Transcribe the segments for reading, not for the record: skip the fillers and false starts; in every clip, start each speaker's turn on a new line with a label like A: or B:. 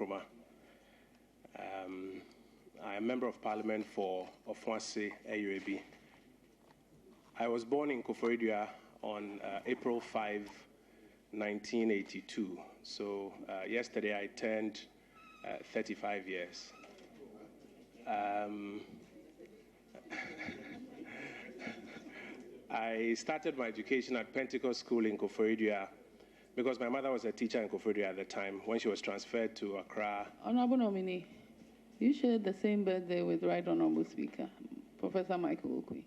A: Oppong-Nkrumah. I am Member of Parliament for Ofuase AUAB. I was born in Koforidua on April 5, 1982. So yesterday I turned 35 years. I started my education at Pentecost School in Koforidua because my mother was a teacher in Koforidua at the time when she was transferred to Accra.
B: Honorable nominee, you shared the same birthday with Right Honorable Speaker, Professor Michael Okwi.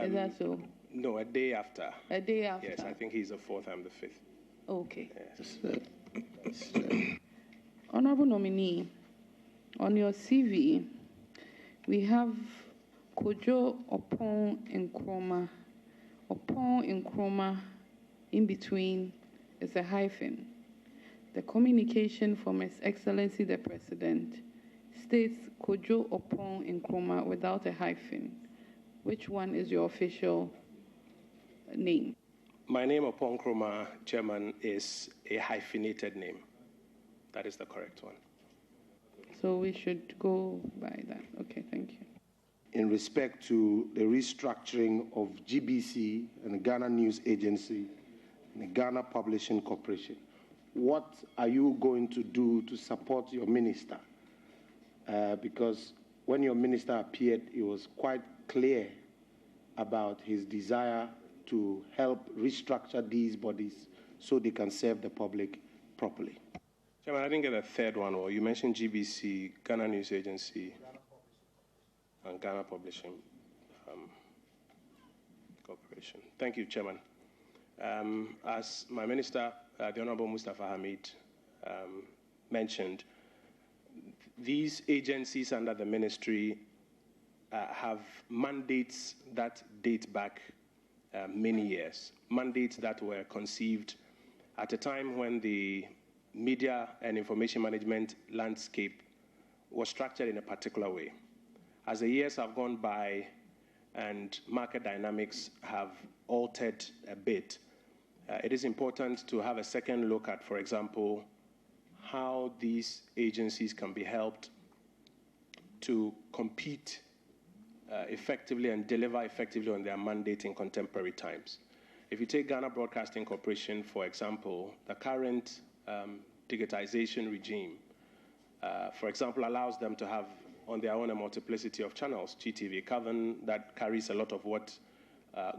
B: Is that so?
A: No, a day after.
B: A day after?
A: Yes, I think he's the 4th, I'm the 5th.
B: Okay.
A: Yes.
B: Honorable nominee, on your CV, we have Kojo Oppong-Nkrumah. Oppong-Nkrumah, in between, is a hyphen. The communication from His Excellency the President states Kojo Oppong-Nkrumah without a hyphen. Which one is your official name?
A: My name, Oppong-Nkrumah, Chairman, is a hyphenated name. That is the correct one.
B: So we should go by that. Okay, thank you.
C: In respect to the restructuring of GBC and the Ghana News Agency and the Ghana Publishing Corporation, what are you going to do to support your minister? Because when your minister appeared, it was quite clear about his desire to help restructure these bodies so they can serve the public properly.
A: Chairman, I didn't get a third one. Well, you mentioned GBC, Ghana News Agency, and Ghana Publishing Corporation. Thank you, Chairman. As my minister, the Honorable Mustafa Hamid, mentioned, these agencies under the ministry have mandates that date back many years, mandates that were conceived at a time when the media and information management landscape was structured in a particular way. As the years have gone by and market dynamics have altered a bit, it is important to have a second look at, for example, how these agencies can be helped to compete effectively and deliver effectively on their mandate in contemporary times. If you take Ghana Broadcasting Corporation, for example, the current digitization regime, for example, allows them to have on their own a multiplicity of channels, GTV Coven, that carries a lot of what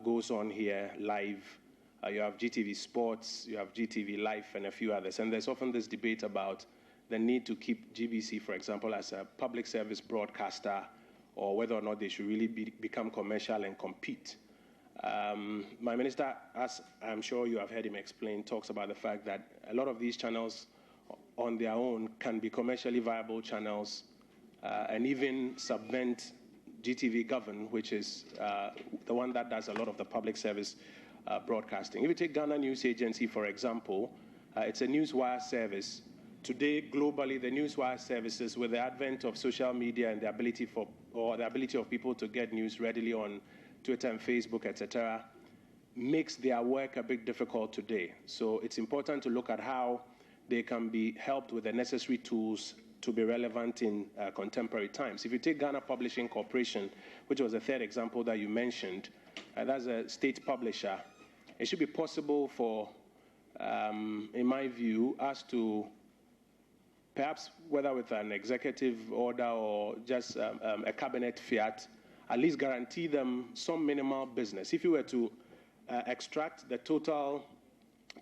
A: goes on here live. You have GTV Sports, you have GTV Life, and a few others. And there's often this debate about the need to keep GBC, for example, as a public service broadcaster, or whether or not they should really become commercial and compete. My minister, as I'm sure you have heard him explain, talks about the fact that a lot of these channels on their own can be commercially viable channels and even subvent GTV Govern, which is the one that does a lot of the public service broadcasting. If you take Ghana News Agency, for example, it's a newswire service. Today, globally, the newswire services, with the advent of social media and the ability of people to get news readily on Twitter and Facebook, etc., makes their work a bit difficult today. So it's important to look at how they can be helped with the necessary tools to be relevant in contemporary times. If you take Ghana Publishing Corporation, which was the third example that you mentioned, that's a state publisher, it should be possible for, in my view, us to perhaps whether with an executive order or just a cabinet fiat, at least guarantee them some minimal business. If you were to extract the total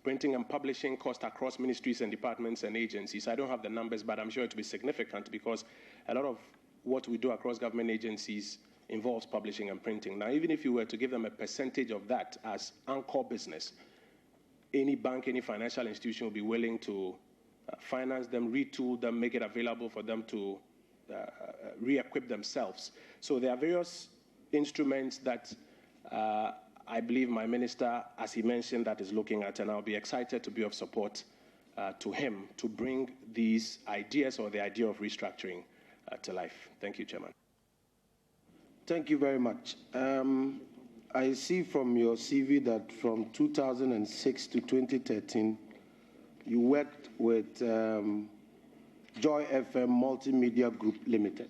A: printing and publishing cost across ministries and departments and agencies, I don't have the numbers, but I'm sure it will be significant because a lot of what we do across government agencies involves publishing and printing. Now, even if you were to give them a percentage of that as anchor business, any bank, any financial institution will be willing to finance them, retool them, make it available for them to re-equip themselves. So there are various instruments that I believe my minister, as he mentioned, that is looking at, and I'll be excited to be of support to him to bring these ideas or the idea of restructuring to life. Thank you, Chairman.
C: Thank you very much. I see from your CV that from 2006 to 2013, you worked with Joy FM Multimedia Group Limited.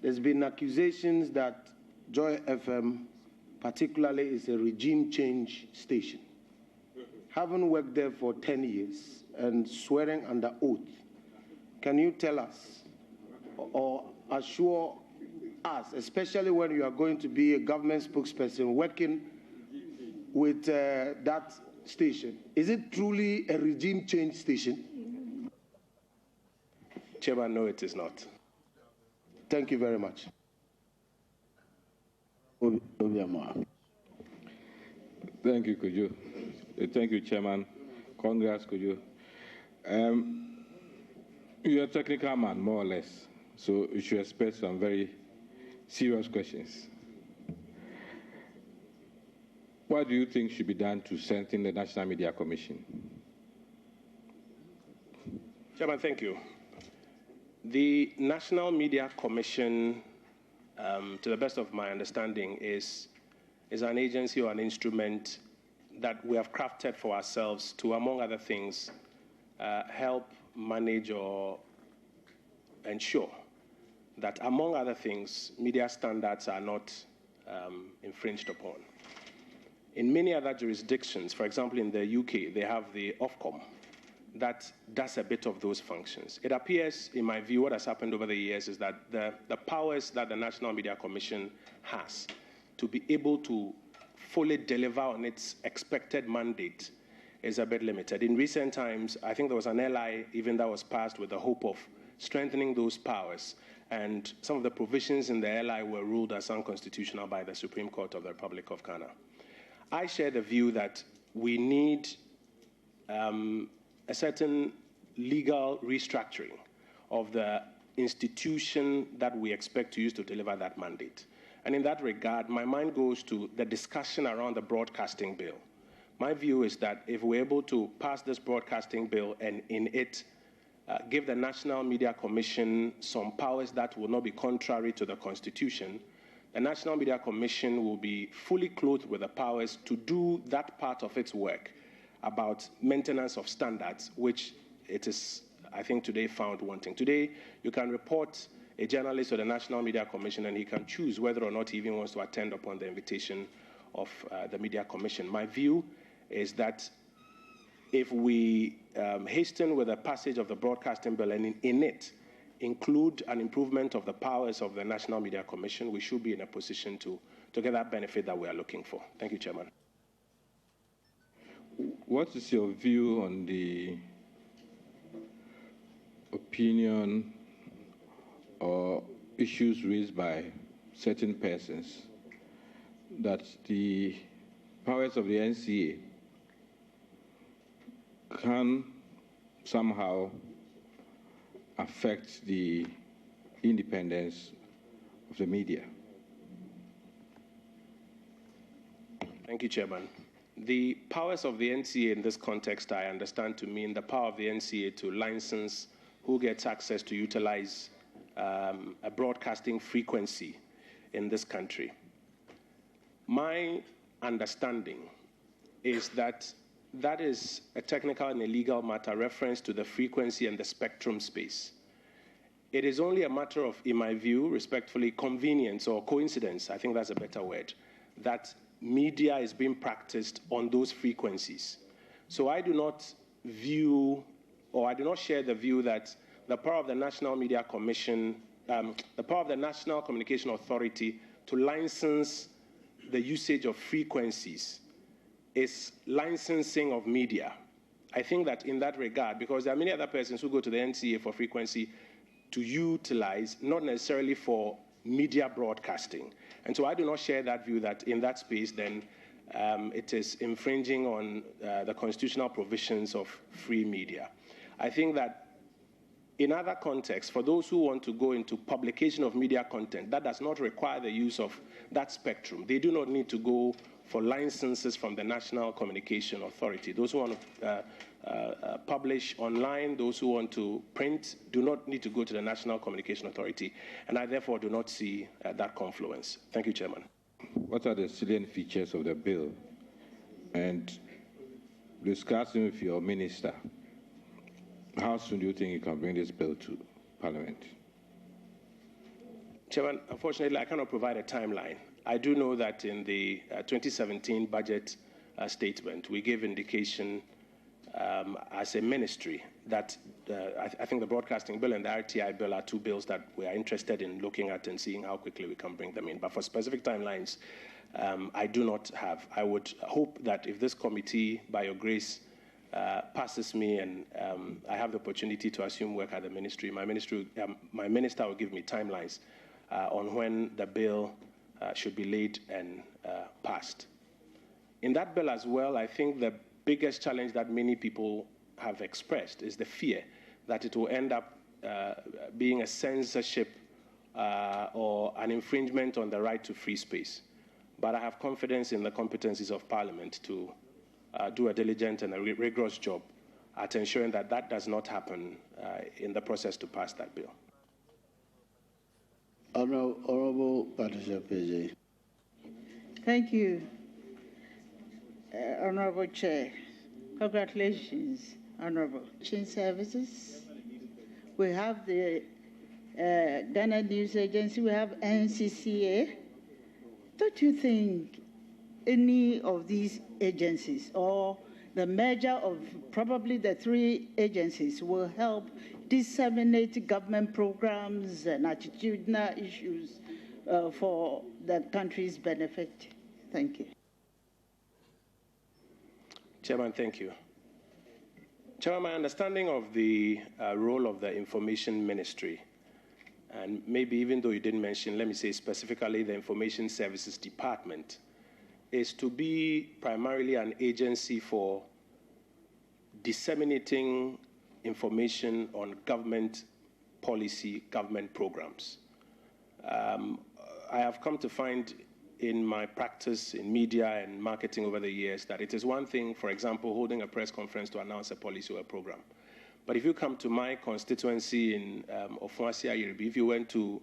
C: There's been accusations that Joy FM particularly is a regime change station. Having worked there for 10 years and swearing under oath, can you tell us or assure us, especially when you are going to be a government spokesperson working with that station, is it truly a regime change station?
A: Chairman, no, it is not.
C: Thank you very much.
D: Thank you, Kojo. Thank you, Chairman. Congrats, Kojo. You're a technical man, more or less, so you should expect some very serious questions. What do you think should be done to strengthen the National Media Commission?
A: Chairman, thank you. The National Media Commission, to the best of my understanding, is an agency or an instrument that we have crafted for ourselves to, among other things, help manage or ensure that, among other things, media standards are not infringed upon. In many other jurisdictions, for example, in the UK, they have the Ofcom that does a bit of those functions. It appears, in my view, what has happened over the years is that the powers that the National Media Commission has to be able to fully deliver on its expected mandate is a bit limited. In recent times, I think there was an LI even that was passed with the hope of strengthening those powers, and some of the provisions in the LI were ruled as unconstitutional by the Supreme Court of the Republic of Ghana. I share the view that we need a certain legal restructuring of the institution that we expect to use to deliver that mandate. And in that regard, my mind goes to the discussion around the broadcasting bill. My view is that if we're able to pass this broadcasting bill and in it give the National Media Commission some powers that will not be contrary to the Constitution, the National Media Commission will be fully clothed with the powers to do that part of its work about maintenance of standards, which it is, I think, today found wanting. Today, you can report a journalist to the National Media Commission, and he can choose whether or not he even wants to attend upon the invitation of the Media Commission. My view is that if we hasten with the passage of the broadcasting bill and in it include an improvement of the powers of the National Media Commission, we should be in a position to get that benefit that we are looking for. Thank you, Chairman.
D: What is your view on the opinion or issues raised by certain persons that the powers of the NCA can somehow affect the independence of the media?
A: Thank you, Chairman. The powers of the NCA in this context, I understand to mean the power of the NCA to license who gets access to utilize a broadcasting frequency in this country. My understanding is that that is a technical and a legal matter reference to the frequency and the spectrum space. It is only a matter of, in my view, respectfully, convenience or coincidence, I think that's a better word, that media is being practiced on those frequencies. So I do not view, or I do not share the view that the power of the National Media Commission, the power of the National Communication Authority to license the usage of frequencies is licensing of media. I think that in that regard, because there are many other persons who go to the NCA for frequency to utilize, not necessarily for media broadcasting. And so I do not share that view that in that space, then it is infringing on the constitutional provisions of free media. I think that in other contexts, for those who want to go into publication of media content, that does not require the use of that spectrum. They do not need to go for licenses from the National Communication Authority. Those who want to publish online, those who want to print, do not need to go to the National Communication Authority. And I therefore do not see that confluence. Thank you, Chairman.
D: What are the salient features of the bill? And discussing with your minister, How soon do you think you can bring this bill to Parliament?
A: Chairman, unfortunately, I cannot provide a timeline. I do know that in the 2017 budget statement, we gave indication as a ministry that I think the broadcasting bill and the RTI bill are two bills that we are interested in looking at and seeing how quickly we can bring them in. But for specific timelines, I do not have. I would hope that if this committee, by your grace, passes me and I have the opportunity to assume work at the ministry, my minister will give me timelines on when the bill should be laid and passed. In that bill as well, I think the biggest challenge that many people have expressed is the fear that it will end up being a censorship or an infringement on the right to free space. But I have confidence in the competencies of Parliament to do a diligent and a rigorous job at ensuring that that does not happen in the process to pass that bill.
E: Honorable Patricia PJ.
F: Thank you, Honorable Chair. Congratulations, Honorable. Change Services. We have the Ghana News Agency. We have NCCA. Don't you think any of these agencies or the merger of probably the three agencies will help disseminate government programs and attitudinal issues for the country's benefit? Thank you.
A: Chairman, thank you. Chairman, my understanding of the role of the Information Ministry, and maybe even though you didn't mention, let me say specifically the Information Services Department, is to be primarily an agency for disseminating information on government policy, government programs. I have come to find in my practice in media and marketing over the years that it is one thing, for example, holding a press conference to announce a policy or a program. But if you come to my constituency in Ofuasia Yiribi, if you went to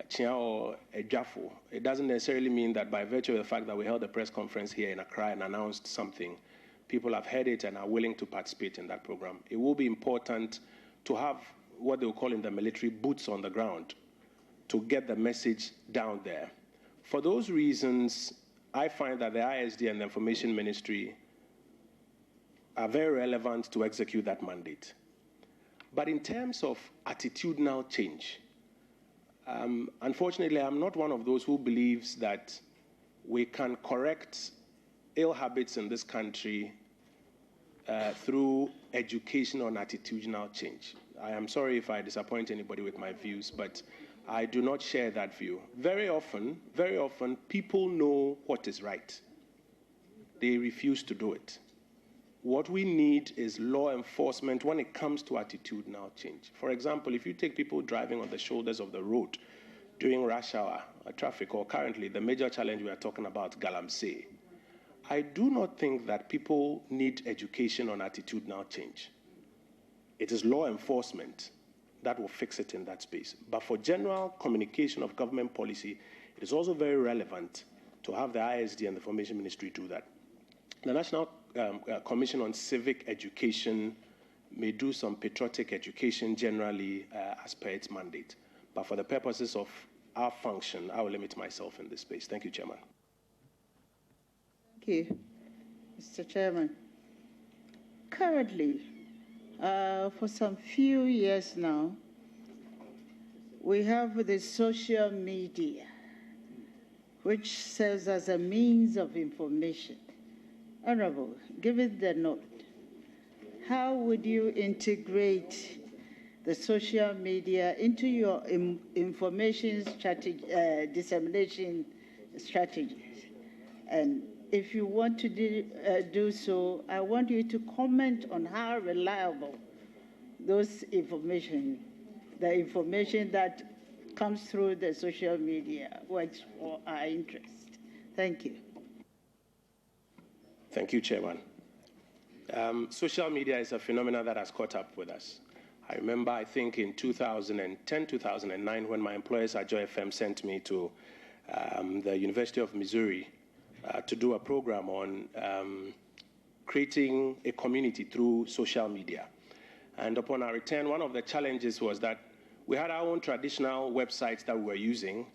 A: Chia or Ejafo, it doesn't necessarily mean that by virtue of the fact that we held a press conference here in Accra and announced something, people have heard it and are willing to participate in that program. It will be important to have what they will call in the military boots on the ground to get the message down there. For those reasons, I find that the ISD and the Information Ministry are very relevant to execute that mandate. But in terms of attitudinal change, unfortunately, I'm not one of those who believes that we can correct ill habits in this country through education on attitudinal change. I am sorry if I disappoint anybody with my views, but I do not share that view. Very often, people know what is right. They refuse to do it. What we need is law enforcement when it comes to attitudinal change. For example, if you take people driving on the shoulders of the road during rush hour traffic, or currently the major challenge we are talking about, Galamsey, I do not think that people need education on attitudinal change. It is law enforcement that will fix it in that space. But for general communication of government policy, it is also very relevant to have the ISD and the Information Ministry do that. The National Commission on Civic Education may do some patriotic education generally as per its mandate. But for the purposes of our function, I will limit myself in this space. Thank you, Chairman.
F: Thank you, Mr. Chairman. Currently, for some few years now, we have the social media, which serves as a means of information. Honorable, given the note, how would you integrate the social media into your information strategy, dissemination strategies? And if you want to do so, I want you to comment on how reliable those information, the information that comes through the social media, works for our interest. Thank you.
A: Thank you, Chairman. Social media is a phenomenon that has caught up with us. I remember, I think in 2010, 2009, when my employers at Joy FM sent me to the University of Missouri to do a program on creating a community through social media. And upon our return, one of the challenges was that we had our own traditional websites that we were using,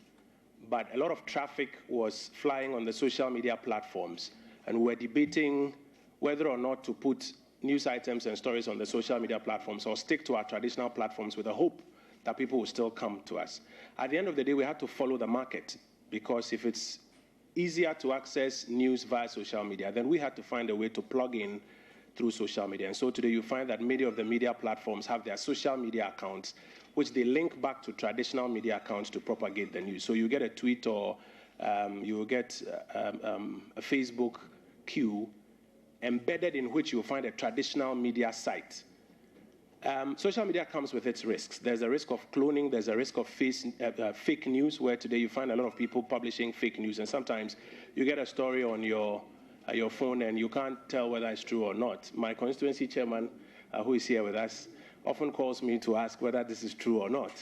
A: but a lot of traffic was flying on the social media platforms, and we were debating whether or not to put news items and stories on the social media platforms or stick to our traditional platforms with the hope that people will still come to us. At the end of the day, we had to follow the market, because if it's easier to access news via social media, then we had to find a way to plug in through social media. And so today you find that many of the media platforms have their social media accounts, which they link back to traditional media accounts to propagate the news. So you get a tweet, or you will get a Facebook queue embedded in which you'll find a traditional media site. Social media comes with its risks. There's a risk of cloning. There's a risk of fake news, where today you find a lot of people publishing fake news. And sometimes you get a story on your phone and you can't tell whether it's true or not. My constituency chairman, who is here with us, often calls me to ask whether this is true or not,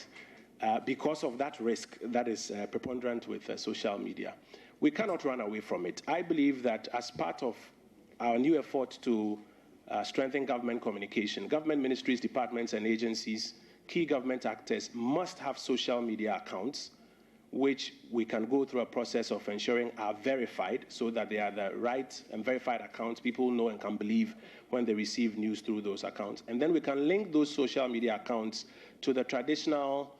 A: because of that risk that is preponderant with social media. We cannot run away from it. I believe that as part of our new effort to strengthen government communication, government ministries, departments, and agencies, key government actors must have social media accounts, which we can go through a process of ensuring are verified, so that they are the right and verified accounts people know and can believe when they receive news through those accounts. And then we can link those social media accounts to the traditional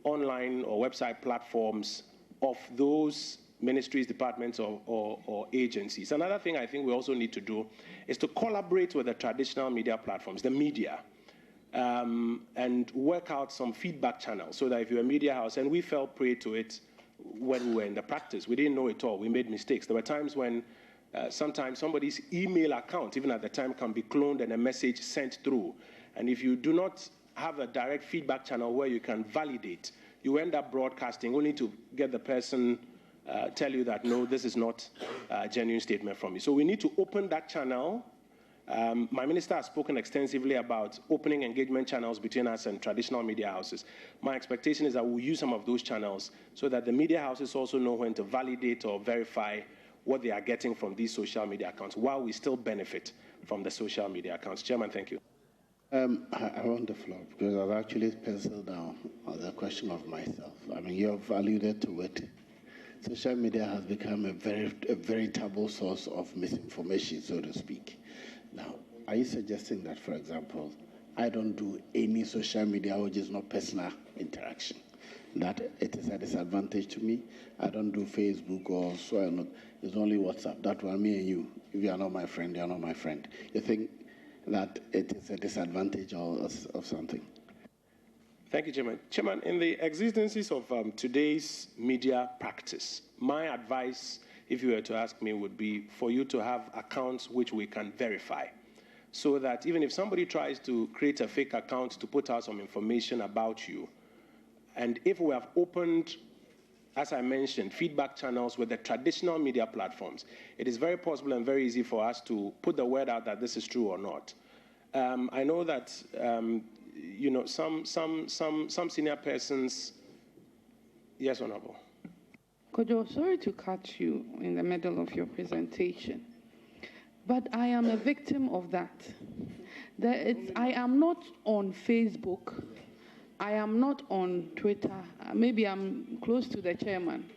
A: online or website platforms of those ministries, departments, or agencies. Another thing I think we also need to do is to collaborate with the traditional media platforms, the media, and work out some feedback channels, so that if you're a media house, and we fell prey to it when we were in the practice, we didn't know it all, we made mistakes. There were times when sometimes somebody's email account, even at the time, can be cloned and a message sent through. And if you do not have a direct feedback channel where you can validate, you end up broadcasting only to get the person tell you that, no, this is not a genuine statement from you. So we need to open that channel. My minister has spoken extensively about opening engagement channels between us and traditional media houses. My expectation is that we'll use some of those channels so that the media houses also know when to validate or verify what they are getting from these social media accounts, while we still benefit from the social media accounts. Chairman, thank you.
E: I want the floor because I've actually penciled down the question of myself. I mean, you have alluded to it. Social media has become a veritable source of misinformation, so to speak. Now, are you suggesting that, for example, I don't do any social media which is not personal interaction, that it is a disadvantage to me? I don't do Facebook or so on. It's only WhatsApp. That one, me and you. If you are not my friend, you are not my friend. You think that it is a disadvantage of something?
A: Thank you, Chairman. Chairman, in the exigencies of today's media practice, my advice, if you were to ask me, would be for you to have accounts which we can verify, so that even if somebody tries to create a fake account to put out some information about you, and if we have opened, as I mentioned, feedback channels with the traditional media platforms, it is very possible and very easy for us to put the word out that this is true or not. I know that you know, some senior persons. Yes, Honorable.
B: Kojo, sorry to cut you in the middle of your presentation, but I am a victim of that. I am not on Facebook. I am not on Twitter. Maybe I'm close to the chairman.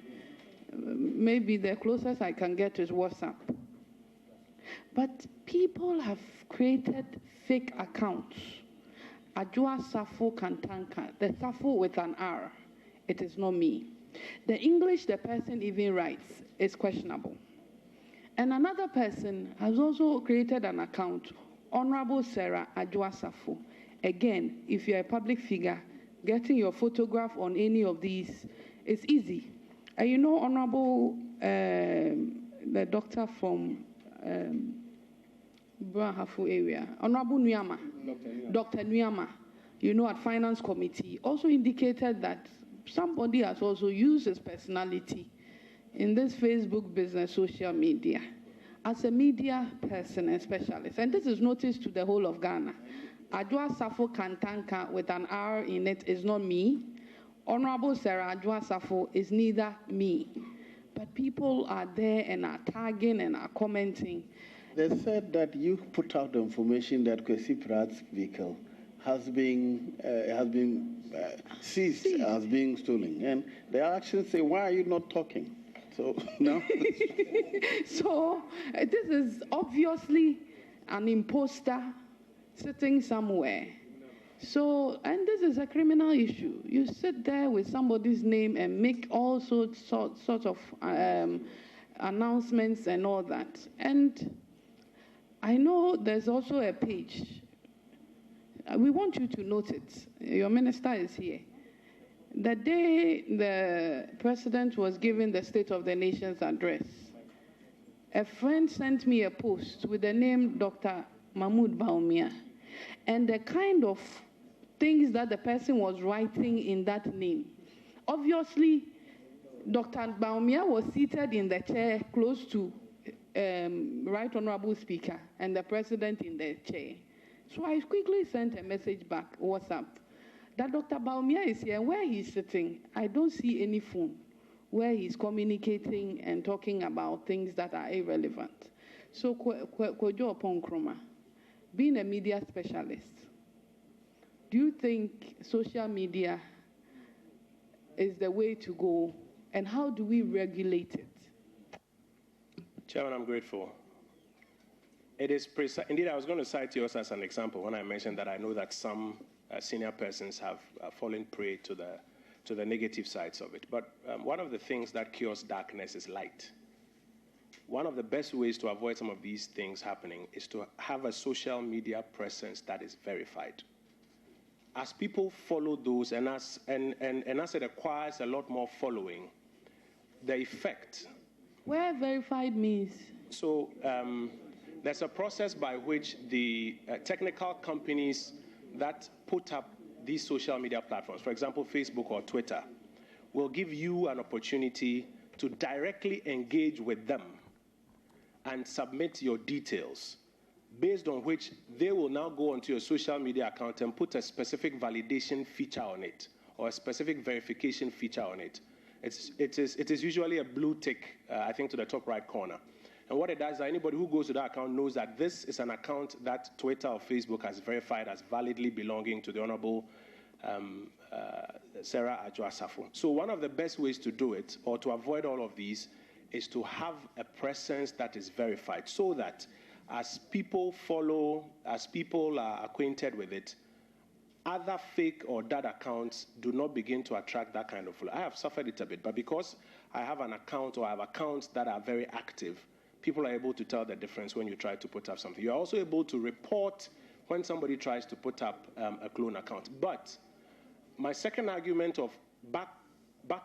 B: Maybe the closest I can get is WhatsApp. But people have created fake accounts. Ajua Safo Kantanka, the Safo with an R. It is not me. The English the person even writes is questionable. And another person has also created an account, Honorable Sarah Ajua Safo. Again, if you're a public figure, getting your photograph on any of these is easy. And you know, Honorable, the doctor from Brahafu area, Honorable Nuyama, Dr. Nuyama, you know, at Finance Committee, also indicated that somebody has also used his personality in this Facebook business, social media, as a media person and specialist. And this is noticed to the whole of Ghana. Ajua Safo Kantanka with an R in it is not me. Honorable Sarah Ajua Safo is neither me. But people are there and are tagging and are commenting.
E: They said that you put out the information that Kwesi Pratt's vehicle has been seized as being stolen, and the actions say, "Why are you not talking?" So no.
B: So this is obviously an imposter sitting somewhere. So, and this is a criminal issue. You sit there with somebody's name and make all sorts of announcements and all that. And I know there's also a page. We want you to note it. Your minister is here. The day the president was giving the State of the Nation's address, a friend sent me a post with the name Dr. Mahmoud Baumia, and the kind of things that the person was writing in that name. Obviously, Dr. Baumia was seated in the chair close to Right Honorable Speaker and the President in the chair. So I quickly sent a message back, WhatsApp, that Dr. Baumia is here. Where he's sitting, I don't see any phone where he's communicating and talking about things that are irrelevant. So Kojo Oppong-Nkrumah, being a media specialist, do you think social media is the way to go, and how do we regulate it?
A: Chairman, I'm grateful. It is indeed, I was going to cite yours as an example when I mentioned that I know that some senior persons have fallen prey to the negative sides of it. But one of the things that cures darkness is light. One of the best ways to avoid some of these things happening is to have a social media presence that is verified. As people follow those, and as it acquires a lot more following, the effect.
B: Where verified means?
A: So there's a process by which the technical companies that put up these social media platforms, for example, Facebook or Twitter, will give you an opportunity to directly engage with them and submit your details, based on which they will now go onto your social media account and put a specific validation feature on it or a specific verification feature on it. It is usually a blue tick, I think, to the top right corner. And what it does is that anybody who goes to that account knows that this is an account that Twitter or Facebook has verified as validly belonging to the Honorable Sarah Adjo-Asafo. So one of the best ways to do it, or to avoid all of these, is to have a presence that is verified, so that as people follow, as people are acquainted with it, other fake or dud accounts do not begin to attract that kind of follow. I have suffered it a bit, but because I have an account, or I have accounts that are very active, people are able to tell the difference when you try to put up something. You're also able to report when somebody tries to put up a clone account. But my second argument of back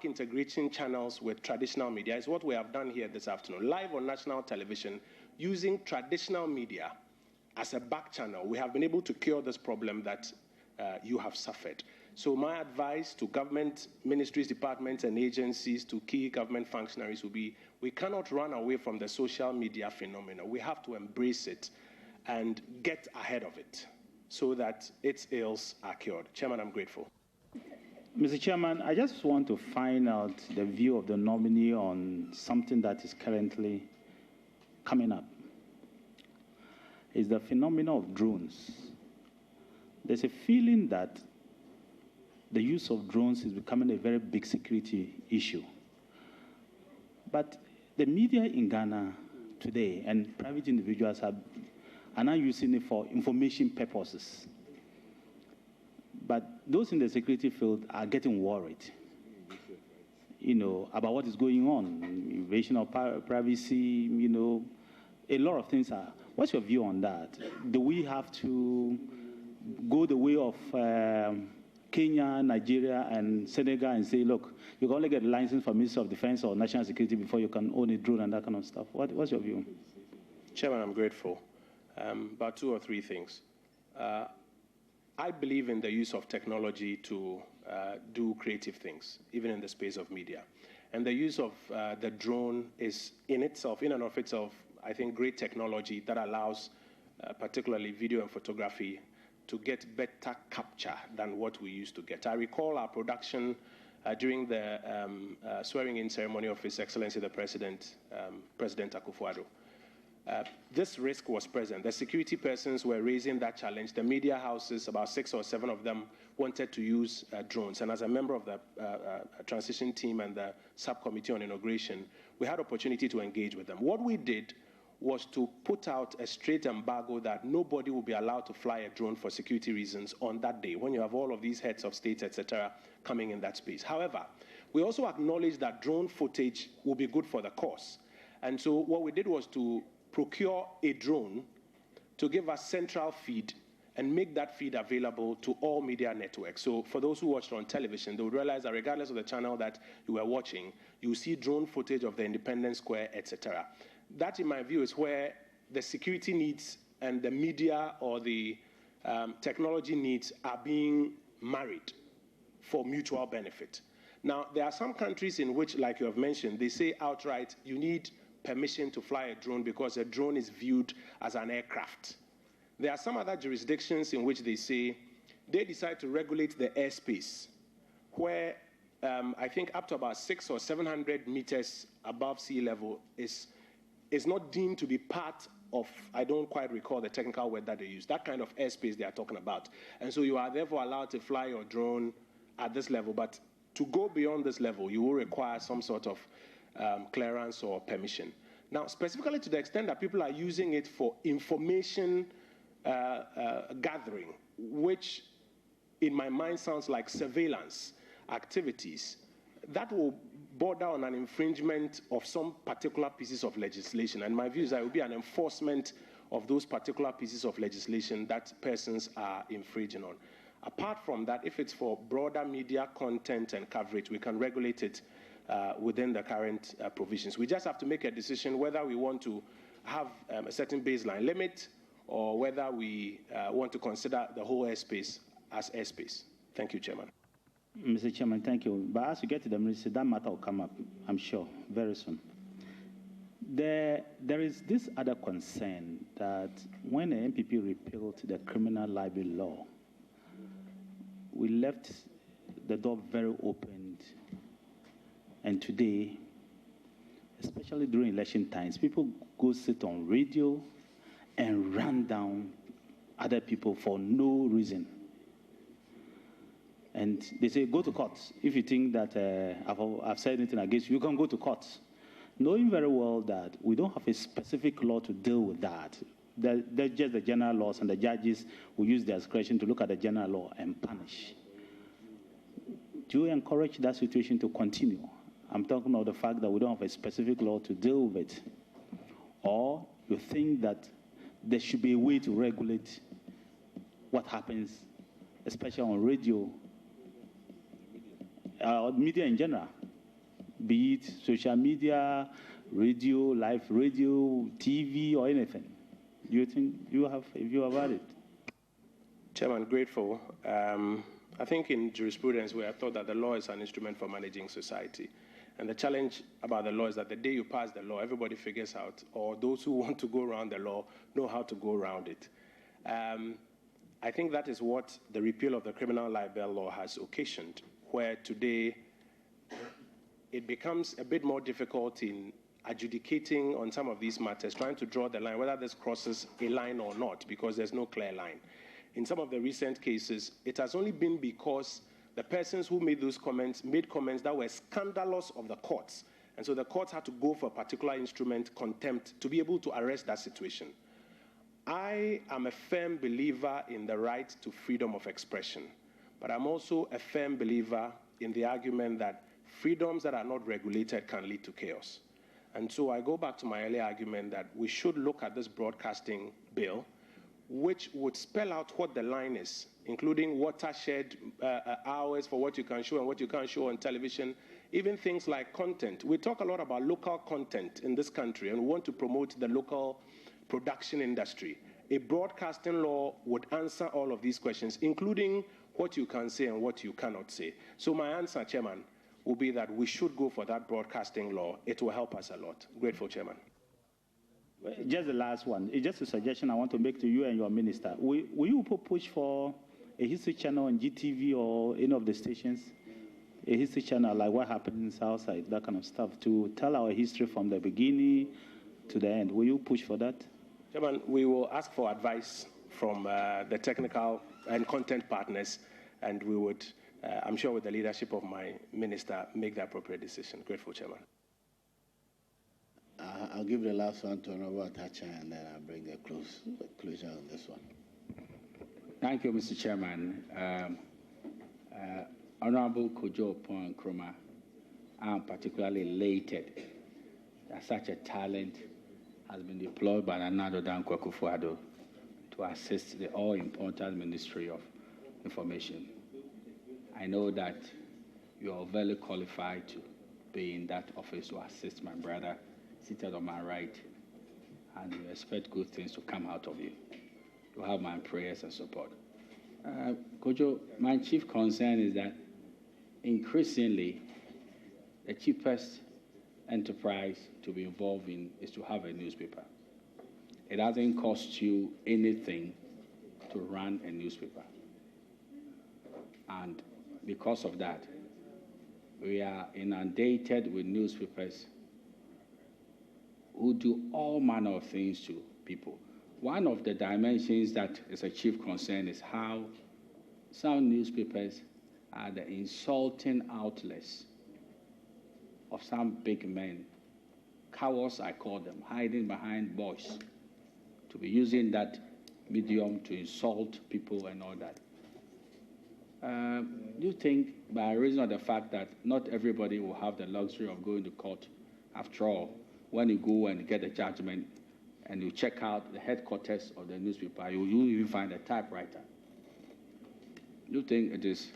A: integrating channels with traditional media is what we have done here this afternoon. Live on national television, using traditional media as a back channel, we have been able to cure this problem that you have suffered. So my advice to government ministries, departments, and agencies, to key government functionaries, will be, we cannot run away from the social media phenomenon. We have to embrace it and get ahead of it so that its ills are cured. Chairman, I'm grateful.
G: Mr. Chairman, I just want to find out the view of the nominee on something that is currently coming up. It's the phenomenon of drones. There's a feeling that the use of drones is becoming a very big security issue. But the media in Ghana today and private individuals are now using it for information purposes. But those in the security field are getting worried, about what is going on, invasion of privacy, a lot of things are. What's your view on that? Do we have to go the way of Kenya, Nigeria, and Senegal and say, look, you can only get a license from Ministry of Defense or National Security before you can own a drone and that kind of stuff? What's your view?
A: Chairman, I'm grateful. About two or three things. I believe in the use of technology to do creative things, even in the space of media. And the use of the drone is in and of itself, I think, great technology that allows particularly video and photography to get better capture than what we used to get. I recall our production during the swearing-in ceremony of His Excellency the President, President Akufo-Addo. this risk was present. The security persons were raising that challenge. The media houses, about 6 or 7 of them, wanted to use drones. And as a member of the transition team and the subcommittee on inauguration, we had opportunity to engage with them. What we did was to put out a straight embargo that nobody will be allowed to fly a drone for security reasons on that day, when you have all of these heads of states, etc., coming in that space. However, we also acknowledge that drone footage will be good for the cause. And so what we did was to procure a drone to give us central feed and make that feed available to all media networks. So for those who watched on television, they would realize that regardless of the channel that you were watching, you see drone footage of the Independence Square, etc. That, in my view, is where the security needs and the media or the technology needs are being married for mutual benefit. Now, there are some countries in which, like you have mentioned, they say outright, you need permission to fly a drone because a drone is viewed as an aircraft. There are some other jurisdictions in which they say they decide to regulate the airspace, where I think up to about 600 or 700 meters above sea level is not deemed to be part of, I don't quite recall the technical word that they use, that kind of airspace they are talking about. And so you are therefore allowed to fly your drone at this level, but to go beyond this level, you will require some sort of clearance or permission. Now, specifically to the extent that people are using it for information gathering, which in my mind sounds like surveillance activities, that will border on an infringement of some particular pieces of legislation. And my view is that it will be an enforcement of those particular pieces of legislation that persons are infringing on. Apart from that, if it's for broader media content and coverage, we can regulate it within the current provisions. We just have to make a decision whether we want to have a certain baseline limit or whether we want to consider the whole airspace as airspace. Thank you, Chairman.
G: Mr. Chairman, thank you. But as we get to the ministry, that matter will come up, I'm sure, very soon. There is this other concern that when the NPP repealed the criminal libel law, we left the door very open. And today, especially during election times, people go sit on radio and run down other people for no reason. And they say, go to court. If you think that I've said anything against you, you can go to court. Knowing very well that we don't have a specific law to deal with that. They're just the general laws, and the judges will use their discretion to look at the general law and punish. Do you encourage that situation to continue? I'm talking about the fact that we don't have a specific law to deal with it. Or you think that there should be a way to regulate what happens, especially on radio, or media in general, be it social media, radio, live radio, TV, or anything. Do you think you have a view about it?
A: Chairman, grateful. I think in jurisprudence we have thought that the law is an instrument for managing society. And the challenge about the law is that the day you pass the law, everybody figures out, or those who want to go around the law know how to go around it. I think that is what the repeal of the criminal libel law has occasioned, where today it becomes a bit more difficult in adjudicating on some of these matters, trying to draw the line, whether this crosses a line or not, because there's no clear line. In some of the recent cases, it has only been because the persons who made those comments made comments that were scandalous of the courts. And so the courts had to go for a particular instrument, contempt, to be able to arrest that situation. I am a firm believer in the right to freedom of expression, but I'm also a firm believer in the argument that freedoms that are not regulated can lead to chaos. And so I go back to my earlier argument that we should look at this broadcasting bill, which would spell out what the line is, including watershed hours for what you can show and what you can't show on television, even things like content. We talk a lot about local content in this country, and we want to promote the local production industry. A broadcasting law would answer all of these questions, including what you can say and what you cannot say. So my answer, Chairman, will be that we should go for that broadcasting law. It will help us a lot. Grateful, Chairman.
G: Just the last one. It's just a suggestion I want to make to you and your minister. Will you push for a history channel on GTV or any of the stations? A history channel, like what happens outside, that kind of stuff, to tell our history from the beginning, to the end. Will you push for that?
A: Chairman, we will ask for advice from the technical and content partners, and we would, I'm sure with the leadership of my minister, make the appropriate decision. Grateful, Chairman.
E: I'll give the last one to Honorable Atacha, and then I'll bring a closure on this one.
H: Thank you, Mr. Chairman. Honorable Kojo Oppong-Nkrumah, I'm particularly elated that such a talent has been deployed by Nana Addo Dankwa-Akufo-Addo to assist the all-important Ministry of Information. I know that you are very qualified to be in that office to assist my brother seated on my right, and we expect good things to come out of you. You have my prayers and support. Kojo, my chief concern is that increasingly the cheapest enterprise to be involved in is to have a newspaper. It doesn't cost you anything to run a newspaper. And because of that, we are inundated with newspapers who do all manner of things to people. One of the dimensions that is a chief concern is how some newspapers are the insulting outlets of some big men, cowards I call them, hiding behind boys, to be using that medium to insult people and all that. Do you think, by reason of the fact that not everybody will have the luxury of going to court, after all, when you go and get a judgment and you check out the headquarters of the newspaper, you even find a typewriter? Do you think is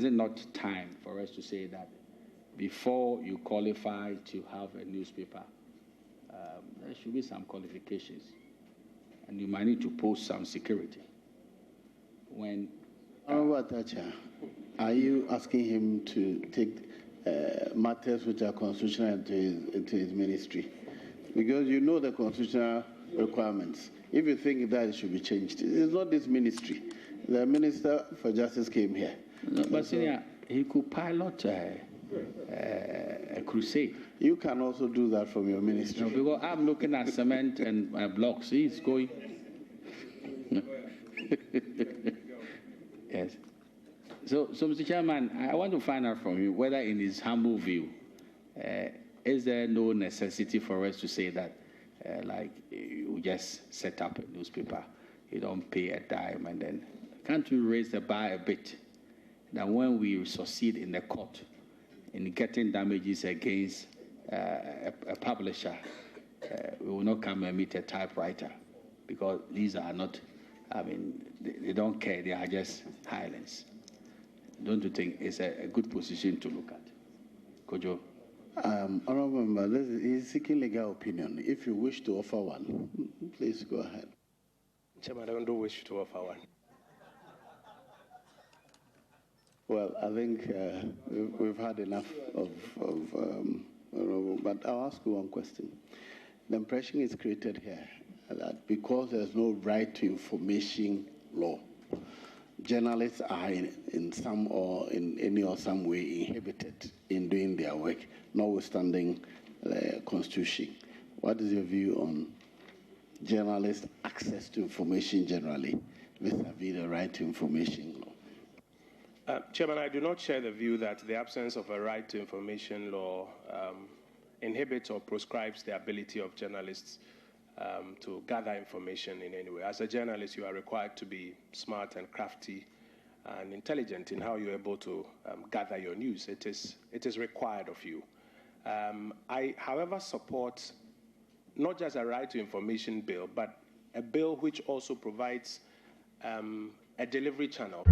H: it not time for us to say that before you qualify to have a newspaper, there should be some qualifications, and you might need to post some security? When
E: Atacha, are you asking him to take matters which are constitutional into his ministry? Because you know the constitutional requirements. If you think that it should be changed, it's not this ministry. The Minister for Justice came here.
H: No, but Senior, he could pilot a crusade.
E: You can also do that from your ministry.
H: No, because I'm looking at cement and blocks. He's going. Yes. So, Mr. Chairman, I want to find out from you whether, in his humble view, is there no necessity for us to say that, like, you just set up a newspaper, you don't pay a dime, and then can't we raise the bar a bit? That when we succeed in the court in getting damages against a publisher, we will not come and meet a typewriter, because these are not, I mean, they don't care, they are just hirelings. Don't you think it's a good position to look at? Kojo?
E: Honorable Member, he's seeking legal opinion. If you wish to offer one, please go ahead.
A: Chairman, I don't wish to offer one.
E: Well, I think we've had enough of but I'll ask you one question. The impression is created here that because there's no right to information law, journalists are in some or in any or some way inhibited in doing their work, notwithstanding the Constitution. What is your view on journalists' access to information generally vis-a-vis the right to information law?
A: Chairman, I do not share the view that the absence of a right to information law inhibits or proscribes the ability of journalists to gather information in any way. As a journalist, you are required to be smart and crafty and intelligent in how you're able to gather your news. It is required of you. I, however, support not just a right to information bill, but a bill which also provides a delivery channel.